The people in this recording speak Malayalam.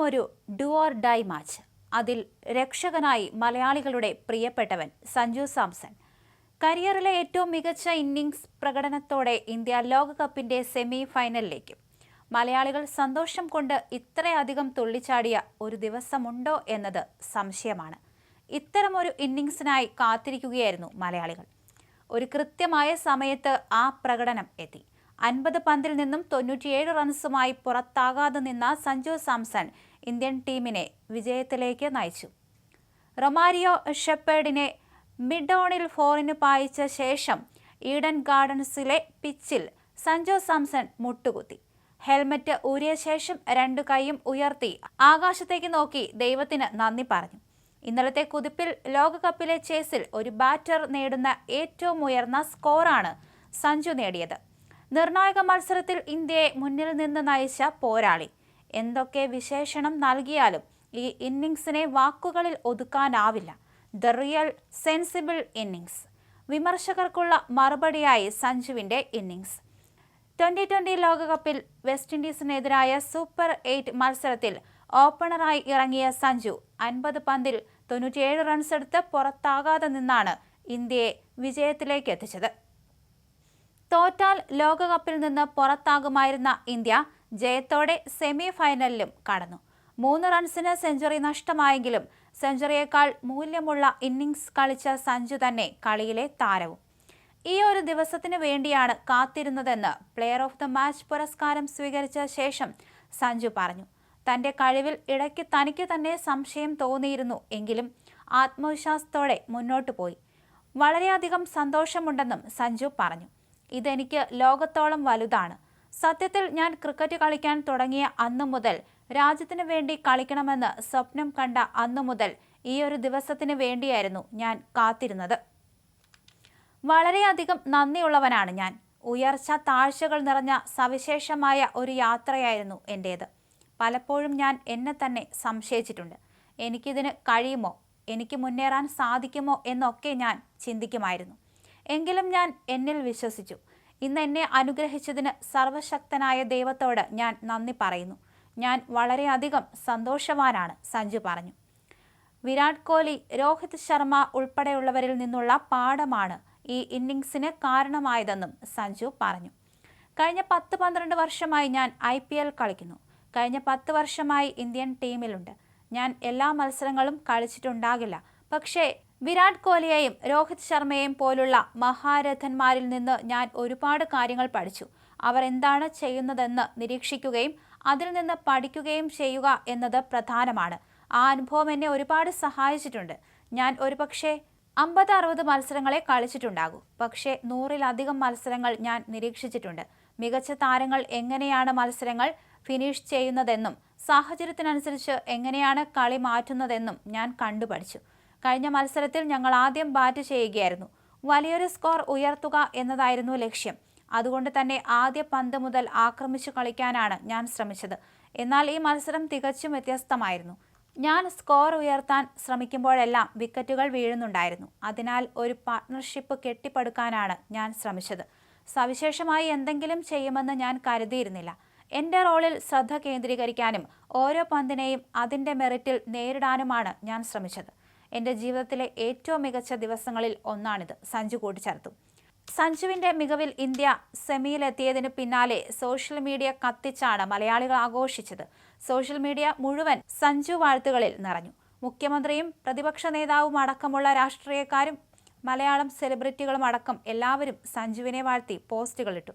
ഒരു ഡു ഓർ ഡൈ മാച്ച്. അതിൽ രക്ഷകനായി മലയാളികളുടെ പ്രിയപ്പെട്ടവൻ സഞ്ജു സാംസൺ. കരിയറിലെ ഏറ്റവും മികച്ച ഇന്നിംഗ്സ് പ്രകടനത്തോടെ ഇന്ത്യ ലോകകപ്പിന്റെ സെമി ഫൈനലിലേക്ക്. മലയാളികൾ സന്തോഷം കൊണ്ട് ഇത്രയധികം തുള്ളിച്ചാടിയ ഒരു ദിവസമുണ്ടോ എന്നത് സംശയമാണ്. ഇത്തരമൊരു ഇന്നിംഗ്സിനായി കാത്തിരിക്കുകയായിരുന്നു മലയാളികൾ. ഒരു കൃത്യമായ സമയത്ത് ആ പ്രകടനം എത്തി. 50 പന്തിൽ നിന്നും 97 റൺസുമായി പുറത്താകാതെ നിന്ന സഞ്ജു സാംസൺ ഇന്ത്യൻ ടീമിനെ വിജയത്തിലേക്ക് നയിച്ചു. റൊമാരിയോ ഷെപ്പേർഡിനെ മിഡ് ഓണിൽ 4 പായിച്ച ശേഷം ഈഡൻ ഗാർഡൻസിലെ പിച്ചിൽ സഞ്ജു സാംസൺ മുട്ടുകുത്തി. ഹെൽമറ്റ് ഊരിയ ശേഷം 2 കൈയും ഉയർത്തി ആകാശത്തേക്ക് നോക്കി ദൈവത്തിന് നന്ദി പറഞ്ഞു. ഇന്നലത്തെ കുതിപ്പിൽ ലോകകപ്പിലെ ചേസിൽ ഒരു ബാറ്റർ നേടുന്ന ഏറ്റവും ഉയർന്ന സ്കോറാണ് സഞ്ജു നേടിയത്. നിർണായക മത്സരത്തിൽ ഇന്ത്യയെ മുന്നിൽ നിന്ന് നയിച്ച പോരാളി. എന്തൊക്കെ വിശേഷണം നൽകിയാലും ഈ ഇന്നിംഗ്സിനെ വാക്കുകളിൽ ഒതുക്കാനാവില്ല. The real sensible innings. വിമർശകർക്കുള്ള മറുപടിയായി സഞ്ജുവിന്റെ ഇന്നിംഗ്സ്. 2020 ലോകകപ്പിൽ വെസ്റ്റ് ഇൻഡീസിനെതിരായ സൂപ്പർ 8 മത്സരത്തിൽ ഓപ്പണറായി ഇറങ്ങിയ സഞ്ജു 50 പന്തിൽ 97 റൺസ് എടുത്ത് പുറത്താകാതെ നിന്നാണ് ഇന്ത്യയെ വിജയത്തിലേക്ക് എത്തിച്ചത്. തോറ്റാൽ ലോകകപ്പിൽ നിന്ന് പുറത്താകുമായിരുന്ന ഇന്ത്യ ജയത്തോടെ സെമി ഫൈനലിലും കടന്നു. 3 റൺസിന് സെഞ്ചുറി നഷ്ടമായെങ്കിലും സെഞ്ചുറിയേക്കാൾ മൂല്യമുള്ള ഇന്നിംഗ്സ് കളിച്ച സഞ്ജു തന്നെ കളിയിലെ താരവും. ഈ ഒരു ദിവസത്തിന് വേണ്ടിയാണ് കാത്തിരുന്നതെന്ന് പ്ലെയർ ഓഫ് ദ മാച്ച് പുരസ്കാരം സ്വീകരിച്ച ശേഷം സഞ്ജു പറഞ്ഞു. തന്റെ കഴിവിൽ ഇടയ്ക്ക് തനിക്ക് തന്നെ സംശയം തോന്നിയിരുന്നു എങ്കിലും ആത്മവിശ്വാസത്തോടെ മുന്നോട്ടു പോയി. വളരെയധികം സന്തോഷമുണ്ടെന്നും സഞ്ജു പറഞ്ഞു. ഇതെനിക്ക് ലോകത്തോളം വലുതാണ്. സത്യത്തിൽ ഞാൻ ക്രിക്കറ്റ് കളിക്കാൻ തുടങ്ങിയ അന്നു മുതൽ, രാജ്യത്തിന് വേണ്ടി കളിക്കണമെന്ന് സ്വപ്നം കണ്ട അന്നു മുതൽ ഈ ഒരു ദിവസത്തിന് വേണ്ടിയായിരുന്നു ഞാൻ കാത്തിരുന്നത്. വളരെയധികം നന്ദിയുള്ളവനാണ് ഞാൻ. ഉയർച്ച താഴ്ചകൾ നിറഞ്ഞ സവിശേഷമായ ഒരു യാത്രയായിരുന്നു എൻ്റേത്. പലപ്പോഴും ഞാൻ എന്നെ തന്നെ സംശയിച്ചിട്ടുണ്ട്. എനിക്കിതിന് കഴിയുമോ, എനിക്ക് മുന്നേറാൻ സാധിക്കുമോ എന്നൊക്കെ ഞാൻ ചിന്തിക്കുമായിരുന്നു. എങ്കിലും ഞാൻ എന്നിൽ വിശ്വസിച്ചു. ഇന്ന് എന്നെ അനുഗ്രഹിച്ചതിന് സർവശക്തനായ ദൈവത്തോട് ഞാൻ നന്ദി പറയുന്നു. ഞാൻ വളരെയധികം സന്തോഷവാനാണ്, സഞ്ജു പറഞ്ഞു. വിരാട് കോഹ്ലി, രോഹിത് ശർമ്മ ഉൾപ്പെടെയുള്ളവരിൽ നിന്നുള്ള പാഠമാണ് ഈ ഇന്നിംഗ്സിന് കാരണമായതെന്നും സഞ്ജു പറഞ്ഞു. കഴിഞ്ഞ 10-12 വർഷമായി ഞാൻ IPL കളിക്കുന്നു. കഴിഞ്ഞ 10 വർഷമായി ഇന്ത്യൻ ടീമിലുണ്ട്. ഞാൻ എല്ലാ മത്സരങ്ങളും കളിച്ചിട്ടുണ്ടാകില്ല. പക്ഷേ വിരാട് കോഹ്ലിയെയും രോഹിത് ശർമ്മയെയും പോലുള്ള മഹാരഥന്മാരിൽ നിന്ന് ഞാൻ ഒരുപാട് കാര്യങ്ങൾ പഠിച്ചു. അവർ എന്താണ് ചെയ്യുന്നതെന്ന് നിരീക്ഷിക്കുകയും അതിൽ നിന്ന് പഠിക്കുകയും ചെയ്യുക എന്നത് പ്രധാനമാണ്. ആ അനുഭവം എന്നെ ഒരുപാട് സഹായിച്ചിട്ടുണ്ട്. ഞാൻ ഒരുപക്ഷെ 50-60 മത്സരങ്ങളെ കളിച്ചിട്ടുണ്ടാകൂ. പക്ഷേ 100-ലധികം മത്സരങ്ങൾ ഞാൻ നിരീക്ഷിച്ചിട്ടുണ്ട്. മികച്ച താരങ്ങൾ എങ്ങനെയാണ് മത്സരങ്ങൾ ഫിനിഷ് ചെയ്യുന്നതെന്നും സാഹചര്യത്തിനനുസരിച്ച് എങ്ങനെയാണ് കളി മാറ്റുന്നതെന്നും ഞാൻ കണ്ടുപഠിച്ചു. കഴിഞ്ഞ മത്സരത്തിൽ ഞങ്ങൾ ആദ്യം ബാറ്റ് ചെയ്യുകയായിരുന്നു. വലിയൊരു സ്കോർ ഉയർത്തുക എന്നതായിരുന്നു ലക്ഷ്യം. അതുകൊണ്ട് തന്നെ ആദ്യ പന്ത് മുതൽ ആക്രമിച്ചു കളിക്കാനാണ് ഞാൻ ശ്രമിച്ചത്. എന്നാൽ ഈ മത്സരം തികച്ചും വ്യത്യസ്തമായിരുന്നു. ഞാൻ സ്കോർ ഉയർത്താൻ ശ്രമിക്കുമ്പോഴെല്ലാം വിക്കറ്റുകൾ വീഴുന്നുണ്ടായിരുന്നു. അതിനാൽ ഒരു പാർട്ട്ണർഷിപ്പ് കെട്ടിപ്പടുക്കാനാണ് ഞാൻ ശ്രമിച്ചത്. സവിശേഷമായി എന്തെങ്കിലും ചെയ്യുമെന്ന് ഞാൻ കരുതിയിരുന്നില്ല. എൻ്റെ റോളിൽ ശ്രദ്ധ കേന്ദ്രീകരിക്കാനും ഓരോ പന്തിനെയും അതിൻ്റെ മെറിറ്റിൽ നേരിടാനുമാണ് ഞാൻ ശ്രമിച്ചത്. എൻ്റെ ജീവിതത്തിലെ ഏറ്റവും മികച്ച ദിവസങ്ങളിൽ ഒന്നാണിത്, സഞ്ജു കൂട്ടിച്ചേർത്തു. സഞ്ജുവിൻ്റെ മികവിൽ ഇന്ത്യ സെമിയിലെത്തിയതിന് പിന്നാലെ സോഷ്യൽ മീഡിയ കത്തിച്ചാണ് മലയാളികൾ ആഘോഷിച്ചത്. സോഷ്യൽ മീഡിയ മുഴുവൻ സഞ്ജു വാഴ്ത്തുകളിൽ നിറഞ്ഞു. മുഖ്യമന്ത്രിയും പ്രതിപക്ഷ നേതാവും അടക്കമുള്ള രാഷ്ട്രീയക്കാരും മലയാളം സെലിബ്രിറ്റികളും അടക്കം എല്ലാവരും സഞ്ജുവിനെ വാഴ്ത്തി പോസ്റ്റുകളിട്ടു.